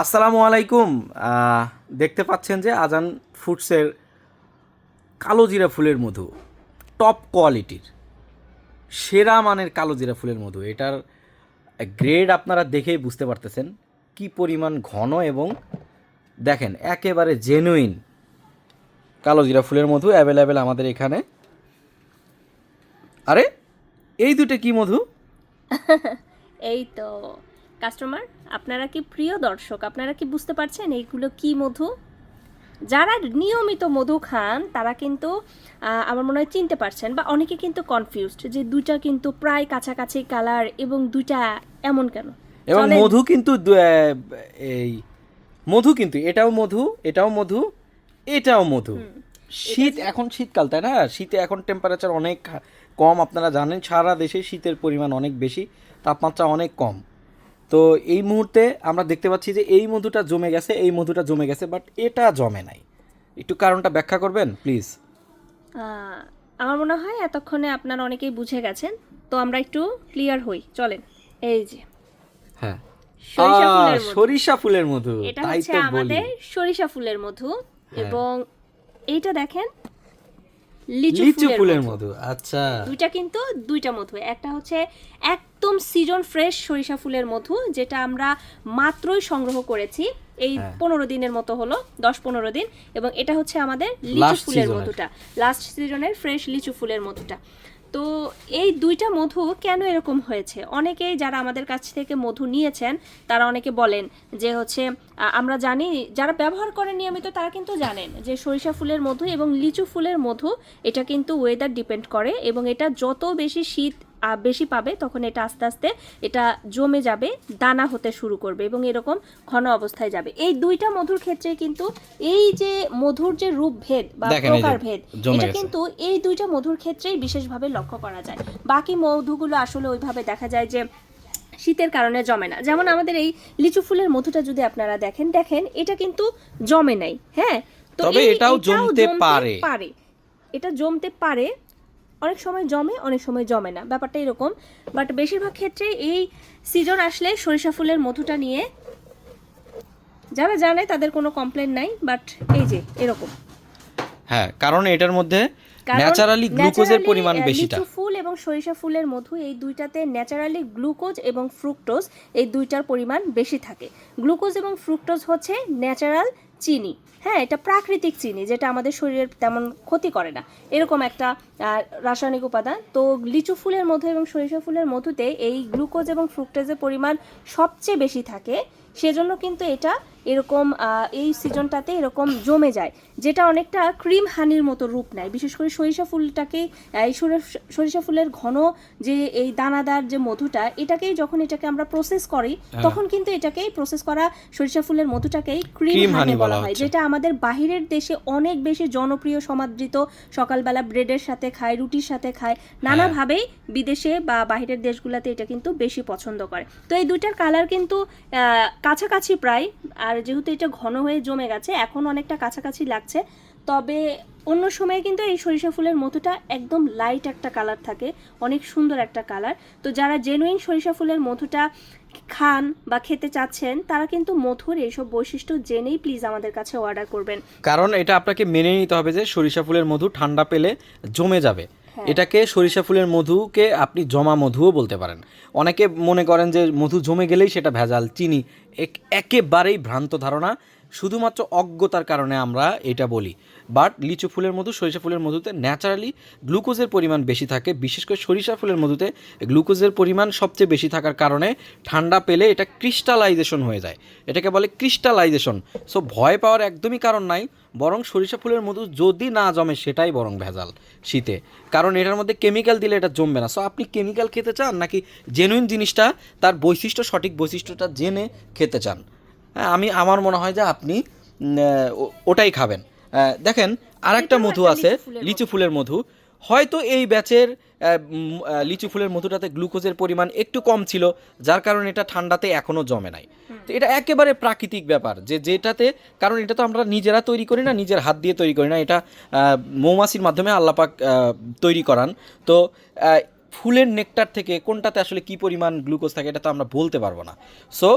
আসসালামু আলাইকুম। দেখতে পাচ্ছেন যে আজান ফুডসের কালো জিরা ফুলের মধু টপ কোয়ালিটির সেরা মানের কালো জিরা ফুলের মধু। এটার গ্রেড আপনারা দেখেই বুঝতে পারতেছেন কি পরিমাণ ঘন, এবং দেখেন একেবারে জেনুইন কালো জিরা ফুলের মধু অ্যাভেলেবেল আমাদের এখানে। আরে এই দুটো কি মধু? এই তো কাস্টমার, আপনারা কি প্রিয় দর্শক, আপনারা কি বুঝতে পারছেন এইগুলো কি মধু? যারা নিয়মিত মধু খান তারা কিন্তু আমার মনে হয় চিনতে পারছেন, বা অনেকে কিন্তু কনফিউজড যে দুইটা কিন্তু প্রায় কাছাকাছি কালার এবং দুইটা এমন কেন। এবং চলেন। মধু কিন্তু এই মধু কিন্তু এটাও মধু, এটাও মধু, এটাও মধু। শীত, এখন শীতকাল তাই না? শীতে এখন টেম্পারেচার অনেক কম, আপনারা জানেন সারা দেশে শীতের পরিমাণ অনেক বেশি, তাপমাত্রা অনেক কম। তো এই মুহূর্তে আমরা দেখতে পাচ্ছি যে এই মধুটা জমে গেছে, এই মধুটা জমে গেছে, বাট এটা জমে নাই। একটু কারণটা ব্যাখ্যা করবেন প্লিজ? আমার মনে হয় এতক্ষণে আপনারা অনেকেই বুঝে গেছেন, তো আমরা একটু ক্লিয়ার হই। চলেন। এই যে হ্যাঁ, সরিষা ফুলের মধু, সরিষা ফুলের মধু, এটা তাই হচ্ছে তো বলি। আমাদের সরিষা ফুলের মধু। হ্যাঁ। এবং এইটা দেখেন লিচু লিচু ফুলের ফুলের মধু। মধু, আচ্ছা। দুইটা কিন্তু দুইটা মধু, একটা হচ্ছে একদম সিজন ফ্রেশ সরিষা ফুলের মধু, যেটা আমরা মাত্রই সংগ্রহ করেছি এই হ্যাঁ। 15 দিনের মতো হলো, 10-15 দিন। এবং এটা হচ্ছে আমাদের লিচু Last ফুলের season-এর। মধুটা, লাস্ট সিজনের ফ্রেশ লিচু ফুলের মধুটা। তো এই দুইটা মধু কেন এরকম হয়েছে, অনেকেই যারা আমাদের কাছ থেকে মধু নিয়েছেন তারা অনেকে বলেন যে হচ্ছে আমরা জানি, যারা ব্যবহার করেন নিয়মিত তারা কিন্তু জানেন যে সরিষা ফুলের মধু এবং লিচু ফুলের মধু এটা কিন্তু ওয়েদার ডিপেন্ড করে, এবং এটা যত বেশি শীত বেশি পাবে তখন এটা আস্তে আস্তে এটা জমে যাবে, দানা হতে শুরু করবে এবং এরকম ঘন অবস্থায় যাবে। এই দুইটা মধুর ক্ষেত্রে কিন্তু এই যে মধুর যে রূপ ভেদ বা দেখেন এই যে প্রকার ভেদ, জমে এটা গেছে। কিন্তু এই দুইটা মধুর ক্ষেত্রেই বিশেষভাবে লক্ষ্য করা যায়। বাকি মধুগুলো আসলে ওইভাবে দেখা যায় যে শীতের কারণে জমে না। যেমন আমাদের এই লিচু ফুলের মধুটা যদি আপনারা দেখেন, এটা কিন্তু জমে নাই। হ্যাঁ, তো তবে এটাও জমতে পারে। এটা জমতে পারে, অনেক সময় জমে, অনেক সময় জমে না, ব্যাপারটা এরকম। বাট বেশিরভাগ ক্ষেত্রে এই সিজন আসলে সরিষা ফুলের মধুটা নিয়ে যারা জানে তাদের কোনো কমপ্লেন নাই। বাট এই যে এরকম, হ্যাঁ, কারণ এটার মধ্যে কারণ ন্যাচারালি গ্লুকোজের পরিমাণ বেশিটা। লিচু ফুল এবং সরিষা ফুলের মধু এই দুইটাতে ন্যাচারালি গ্লুকোজ এবং ফ্রুক্টোজ এই দুইটার পরিমাণ বেশি থাকে। গ্লুকোজ এবং ফ্রুক্টোজ হচ্ছে ন্যাচারাল চিনি। হ্যাঁ, এটা প্রাকৃতিক চিনি, যেটা আমাদের শরীরের তেমন ক্ষতি করে না, এরকম একটা রাসায়নিক উপাদান। তো লিচু ফুলের মধু এবং সরিষা ফুলের মধুতে এই গ্লুকোজ এবং ফ্রুক্টোজের পরিমাণ সবচেয়ে বেশি থাকে, সেজন্য কিন্তু এটা এরকম এই সিজনটাতে এরকম জমে যায়, যেটা অনেকটা ক্রিম হানির মতো রূপ নেয়। বিশেষ করে সরিষা ফুলটাকে, এই সরিষা ফুলের ঘন যে এই দানাদার যে মধুটা, এটাকেই যখন এটাকে আমরা প্রসেস করি তখন কিন্তু এটাকেই প্রসেস করা সরিষা ফুলের মধুটাকেই ক্রিম হানি বলা হয়, যেটা আমাদের বাহিরের দেশে অনেক বেশি জনপ্রিয়, সমাদৃত। সকালবেলা ব্রেডের সাথে খায়, রুটির সাথে খায়, নানাভাবেই বিদেশে বা বাহিরের দেশগুলোতে এটা কিন্তু বেশি পছন্দ করে। তো এই দুইটার কালার কিন্তু কাছাকাছি প্রায়, আর যেহেতু এটা ঘন হয়ে জমে গেছে এখন অনেকটা কাছাকাছি লাগছে। তবে অন্য সময় কিন্তু এই সরিষা ফুলের মধুটা একদম লাইট একটা কালার থাকে, অনেক সুন্দর একটা কালার। তো যারা জেনুইন সরিষা ফুলের মধুটা খান বা খেতে চাচ্ছেন তারা কিন্তু মধুর এইসব বৈশিষ্ট্য জেনেই প্লিজ আমাদের কাছে অর্ডার করবেন। কারণ এটা আপনাকে মেনে নিতে হবে যে সরিষা ফুলের মধু ঠান্ডা পেলে জমে যাবে। এটাকে সরিষা ফুলের মধুকে আপনি জমা মধুও বলতে পারেন। অনেকে মনে করেন যে মধু জমে গেলেই সেটা ভেজাল, চিনি। একেবারেই ভ্রান্ত ধারণা, শুধুমাত্র অজ্ঞতার কারণে আমরা এটা বলি। বাট লিচু ফুলের মধু, সরিষা ফুলের মধুতে ন্যাচারালি গ্লুকোজের পরিমাণ বেশি থাকে। বিশেষ করে সরিষা ফুলের মধুতে গ্লুকোজের পরিমাণ সবচেয়ে বেশি থাকার কারণে ঠান্ডা পেলে এটা ক্রিস্টালাইজেশন হয়ে যায়, এটাকে বলে ক্রিস্টালাইজেশন। সো ভয় পাওয়ার একদমই কারণ নাই, বরং সরিষা ফুলের মধু যদি না জমে সেটাই বরং ভেজাল শীতে, কারণ এটার মধ্যে কেমিক্যাল দিলে এটা জমবে না। সো আপনি কেমিক্যাল খেতে চান নাকি জেনুইন জিনিসটা, তার বৈশিষ্ট্য, সঠিক বৈশিষ্ট্যটা জেনে খেতে চান? হ্যাঁ, আমার মনে হয় যে আপনি ওটাই খাবেন। দেখেন আর একটা মধু আছে, লিচু ফুলের মধু। হয়তো এই ব্যাচের লিচু ফুলের মধুটাতে গ্লুকোজের পরিমাণ একটু কম ছিল, যার কারণে এটা ঠান্ডাতে এখনও জমে নাই। তো এটা একেবারে প্রাকৃতিক ব্যাপার, যেটাতে, কারণ এটা তো আমরা নিজেরা তৈরি করি না, নিজের হাত দিয়ে তৈরি করি না, এটা মৌমাছির মাধ্যমে আল্লাপাক তৈরি করান। তো ফুলের নেকটার থেকে কোনটাতে আসলে কি পরিমাণ গ্লুকোজ থাকে এটা তো আমরা বলতে পারবো না। সো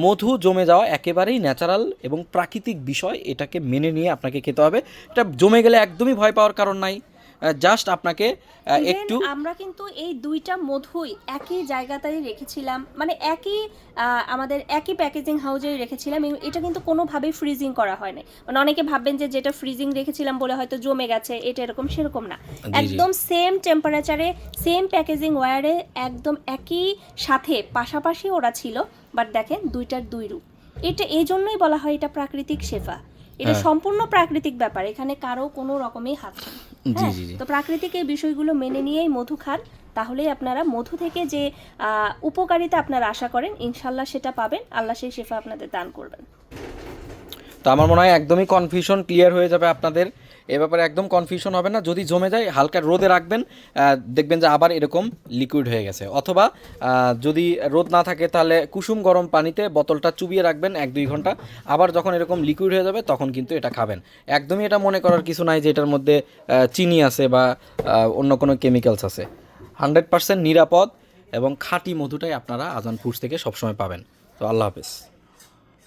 মধু জমে যাওয়া একেবারেই ন্যাচারাল এবং প্রাকৃতিক বিষয়, এটাকে মেনে নিয়ে আপনাকে খেতে হবে। এটা জমে গেলে একদমই ভয় পাওয়ার কারণ নাই, জাস্ট আপনাকে Even একটু আমরা কিন্তু এই দুইটা মধুই একই জায়গাতেই রেখেছিলাম, মানে একই আমাদের একই প্যাকেজিং হাউজেই রেখেছিলাম, এবং এটা কিন্তু কোনোভাবেই ফ্রিজিং করা হয় না। মানে অনেকে ভাববেন যে যেটা ফ্রিজিং রেখেছিলাম বলে হয়তো জমে গেছে, এটা এরকম সেরকম না, জি। একদম সেম টেম্পারেচারে সেম প্যাকেজিং ওয়ারে একদম একই সাথে পাশাপাশি ওরা ছিল। বাট দেখেন দুইটার দুই রূপ। এটা এই জন্যই বলা হয় এটা প্রাকৃতিক শেফা, এটা হ্যাঁ। সম্পূর্ণ প্রাকৃতিক ব্যাপার, এখানে কারো কোনো রকমের হাত নেই। জি হ্যাঁ, জি জি। তো প্রাকৃতিক এই বিষয়গুলো মেনে নিয়েই মধু খান, তাহলেই আপনারা মধু থেকে যে উপকারিতা আপনারা আশা করেন ইনশাল্লাহ সেটা পাবেন, আল্লাহ সেই শেফা আপনাদের দান করবেন। তো আমার মনে হয় একদমই কনফিউশন ক্লিয়ার হয়ে যাবে আপনাদের, এ ব্যাপারে একদম কনফিউশন হবে না। যদি জমে যায় হালকা রোদে রাখবেন, দেখবেন যে আবার এরকম লিকুইড হয়ে গেছে। অথবা যদি রোদ না থাকে তাহলে কুসুম গরম পানিতে বোতলটা চুবিয়ে রাখবেন 1-2 ঘন্টা, আবার যখন এরকম লিকুইড হয়ে যাবে তখন কিন্তু এটা খাবেন। একদমই এটা মনে করার কিছু নাই যে এটার মধ্যে চিনি আছে বা অন্য কোনো কেমিক্যালস আছে। 100% নিরাপদ এবং খাঁটি মধুটাই আপনারা আজান ফুডস থেকে সবসময় পাবেন। তো আল্লাহ হাফেজ।